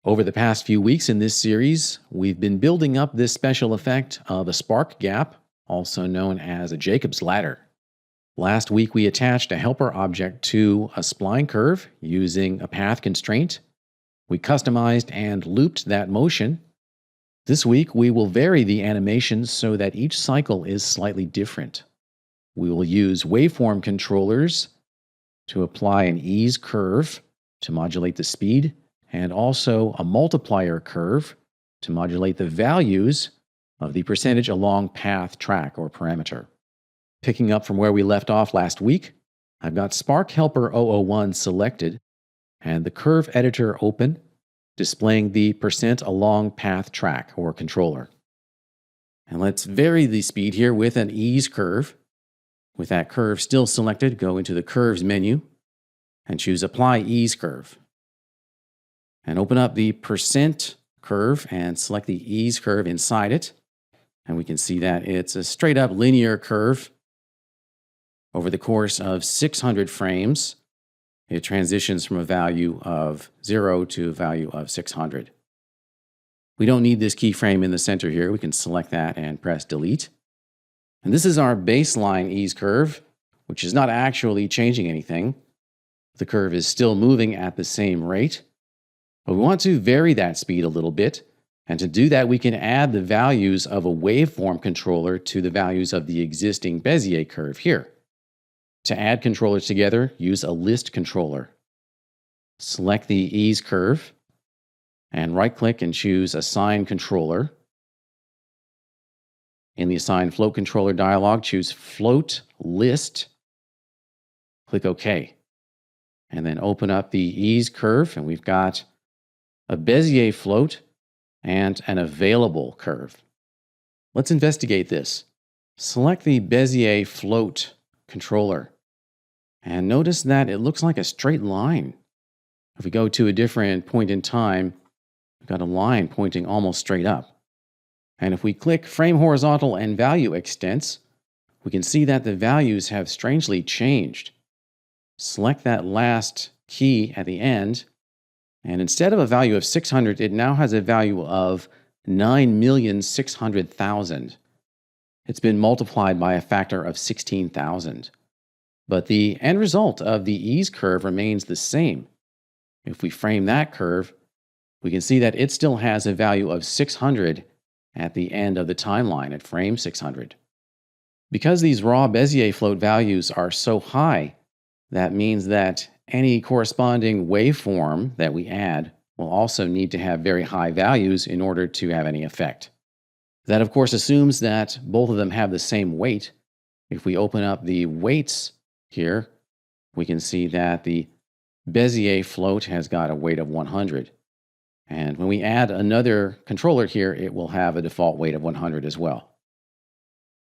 Over the past few weeks in this series, we've been building up this special effect of a spark gap, also known as a Jacob's ladder. Last week, we attached a helper object to a spline curve using a path constraint. We customized and looped that motion. This week, we will vary the animation so that each cycle is slightly different. We will use waveform controllers to apply an ease curve to modulate the speed, and also a multiplier curve to modulate the values of the percentage along path track or parameter. Picking up from where we left off last week, I've got Spark Helper 001 selected and the curve editor open, displaying the percent along path track or controller. And let's vary the speed here with an ease curve. With that curve still selected, go into the Curves menu and choose Apply Ease Curve. And open up the percent curve and select the ease curve inside it. And we can see that it's a straight up linear curve. Over the course of 600 frames, it transitions from a value of 0 to a value of 600. We don't need this keyframe in the center here. We can select that and press Delete. And this is our baseline ease curve, which is not actually changing anything. The curve is still moving at the same rate. But we want to vary that speed a little bit, and to do that we can add the values of a waveform controller to the values of the existing Bezier curve here. To add controllers together, use a list controller. Select the ease curve, and right-click and choose Assign Controller. In the Assign Float Controller dialog, choose Float List. Click OK. And then open up the ease curve, and we've got a Bezier float, and an available curve. Let's investigate this. Select the Bezier float controller, and notice that it looks like a straight line. If we go to a different point in time, we've got a line pointing almost straight up. And if we click Frame Horizontal and Value Extents, we can see that the values have strangely changed. Select that last key at the end, and instead of a value of 600, it now has a value of 9,600,000. It's been multiplied by a factor of 16,000. But the end result of the ease curve remains the same. If we frame that curve, we can see that it still has a value of 600 at the end of the timeline at frame 600. Because these raw Bezier float values are so high, that means that any corresponding waveform that we add will also need to have very high values in order to have any effect. That, of course, assumes that both of them have the same weight. If we open up the weights here, we can see that the Bezier float has got a weight of 100. And when we add another controller here, it will have a default weight of 100 as well.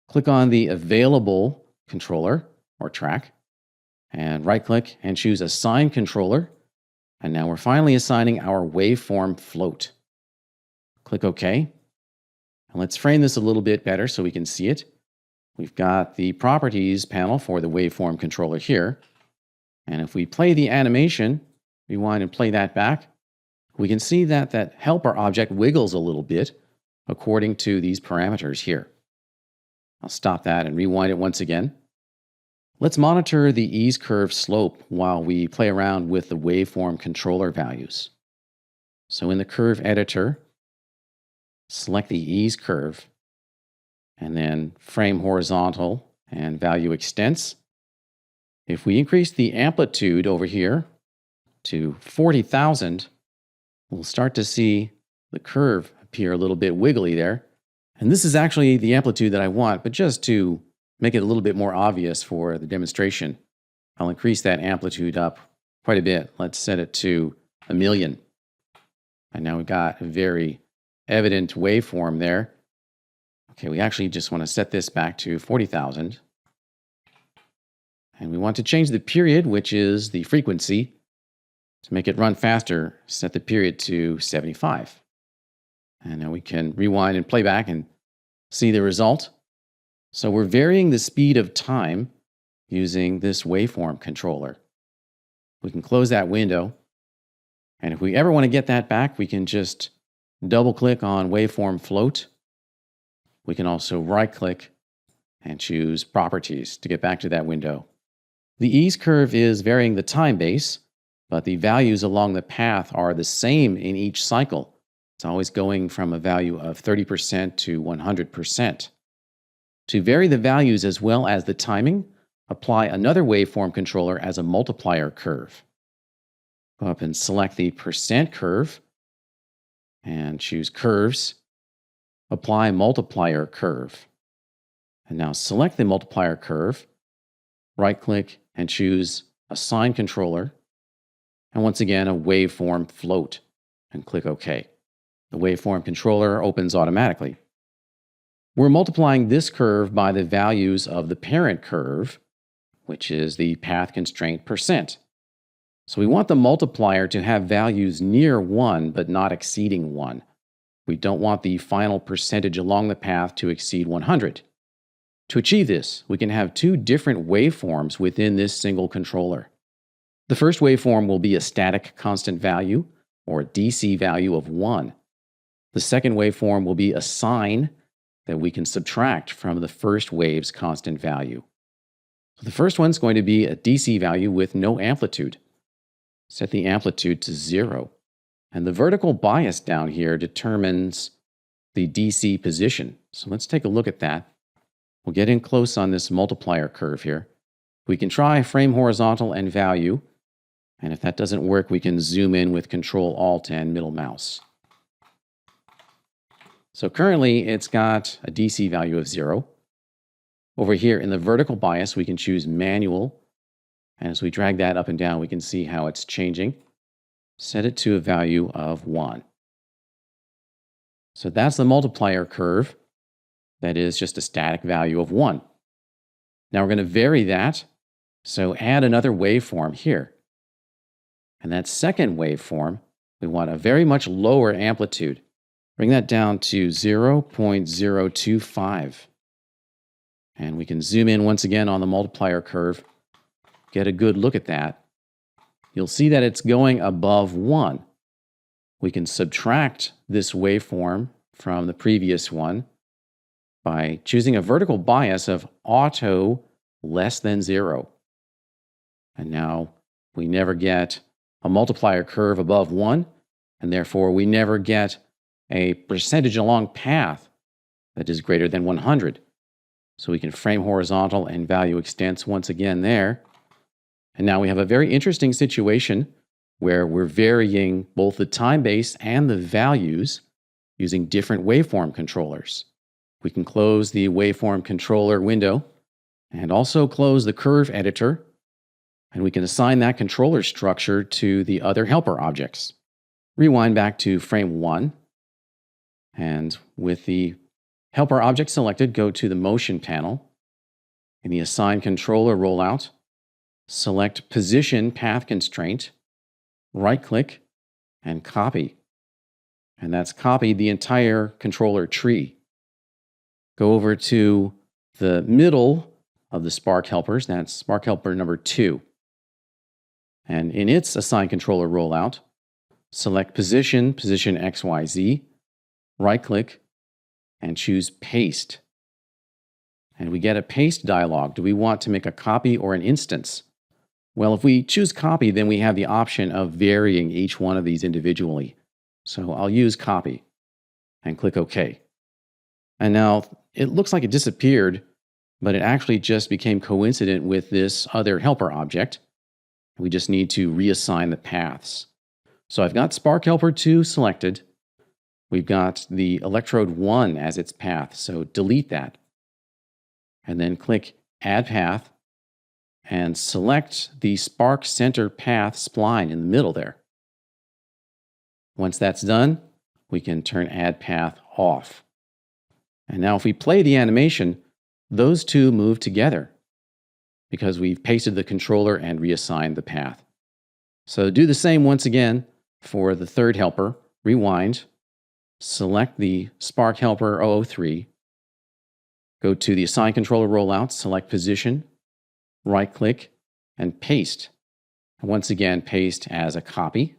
Click on the available controller or track, and right-click and choose Assign Controller. And now we're finally assigning our waveform float. Click OK. And let's frame this a little bit better so we can see it. We've got the Properties panel for the waveform controller here. And if we play the animation, rewind and play that back, we can see that that helper object wiggles a little bit according to these parameters here. I'll stop that and rewind it once again. Let's monitor the ease curve slope while we play around with the waveform controller values. So in the curve editor, select the ease curve, and then frame horizontal and value extents. If we increase the amplitude over here to 40,000, we'll start to see the curve appear a little bit wiggly there. And this is actually the amplitude that I want, but just to make it a little bit more obvious for the demonstration, I'll increase that amplitude up quite a bit. Let's set it to 1,000,000. And now we've got a very evident waveform there. Okay, we actually just want to set this back to 40,000. And we want to change the period, which is the frequency. To make it run faster, set the period to 75. And now we can rewind and play back and see the result. So we're varying the speed of time using this waveform controller. We can close that window And if we ever want to get that back, we can just double click on Waveform Float. We can also right click and choose Properties to get back to that window. The ease curve is varying the time base, but the values along the path are the same in each cycle. It's always going from a value of 30% to 100%. To vary the values as well as the timing, apply another waveform controller as a multiplier curve. Go up and select the percent curve and choose Curves. Apply multiplier curve. And now select the multiplier curve, right-click and choose Assign Controller, and once again a Waveform Float, and click OK. The Waveform Controller opens automatically. We're multiplying this curve by the values of the parent curve, which is the path constraint percent. So we want the multiplier to have values near 1 but not exceeding 1. We don't want the final percentage along the path to exceed 100. To achieve this, we can have two different waveforms within this single controller. The first waveform will be a static constant value, or a DC value of 1. The second waveform will be a sine that we can subtract from the first wave's constant value. So the first one's going to be a DC value with no amplitude. Set the amplitude to 0. And the vertical bias down here determines the DC position. So let's take a look at that. We'll get in close on this multiplier curve here. We can try frame horizontal and value. And if that doesn't work, we can zoom in with Control Alt and middle mouse. So currently it's got a DC value of 0. Over here in the vertical bias, we can choose manual. And as we drag that up and down, we can see how it's changing. Set it to a value of 1. So that's the multiplier curve. That is just a static value of 1. Now we're going to vary that. So add another waveform here. And that second waveform, we want a very much lower amplitude. Bring that down to 0.025. And we can zoom in once again on the multiplier curve. Get a good look at that. You'll see that it's going above 1. We can subtract this waveform from the previous one by choosing a vertical bias of auto less than 0. And now we never get a multiplier curve above 1, and therefore we never get a percentage along path that is greater than 100. So we can frame horizontal and value extents once again there. And now we have a very interesting situation where we're varying both the time base and the values using different waveform controllers. We can close the waveform controller window and also close the curve editor, and we can assign that controller structure to the other helper objects. Rewind back to frame 1, and with the helper object selected, go to the motion panel. In the assign controller rollout, select Position Path Constraint, right-click, and copy. And that's copied the entire controller tree. Go over to the middle of the Spark helpers, that's Spark helper number 2. And in its assign controller rollout, select Position XYZ, right-click, and choose Paste. And we get a paste dialog. Do we want to make a copy or an instance? Well, if we choose copy, then we have the option of varying each one of these individually. So I'll use copy and click OK. And now it looks like it disappeared, but it actually just became coincident with this other helper object. We just need to reassign the paths. So I've got Spark Helper 2 selected. We've got the electrode 1 as its path, so delete that. And then click Add Path and select the Spark Center Path spline in the middle there. Once that's done, we can turn Add Path off. And now if we play the animation, those two move together because we've pasted the controller and reassigned the path. So do the same once again for the third helper. Rewind, select the Spark Helper 003, go to the Assign Controller rollout, select Position, right-click, and paste. And once again, paste as a copy.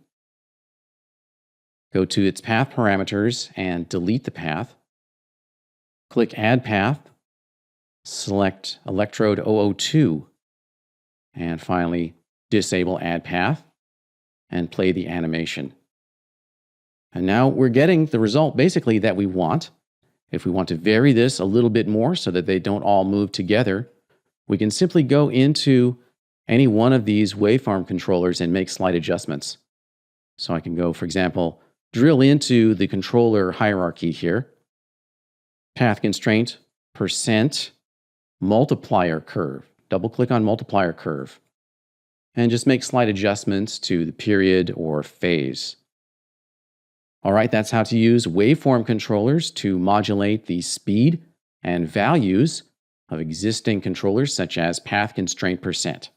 Go to its path parameters and delete the path. Click Add Path, select Electrode 002, and finally disable Add Path and play the animation. And now we're getting the result basically that we want. If we want to vary this a little bit more so that they don't all move together, we can simply go into any one of these waveform controllers and make slight adjustments. So I can go, for example, drill into the controller hierarchy here. Path constraint, percent, multiplier curve. Double-click on multiplier curve. And just make slight adjustments to the period or phase. All right, that's how to use waveform controllers to modulate the speed and values of existing controllers such as path constraint percent.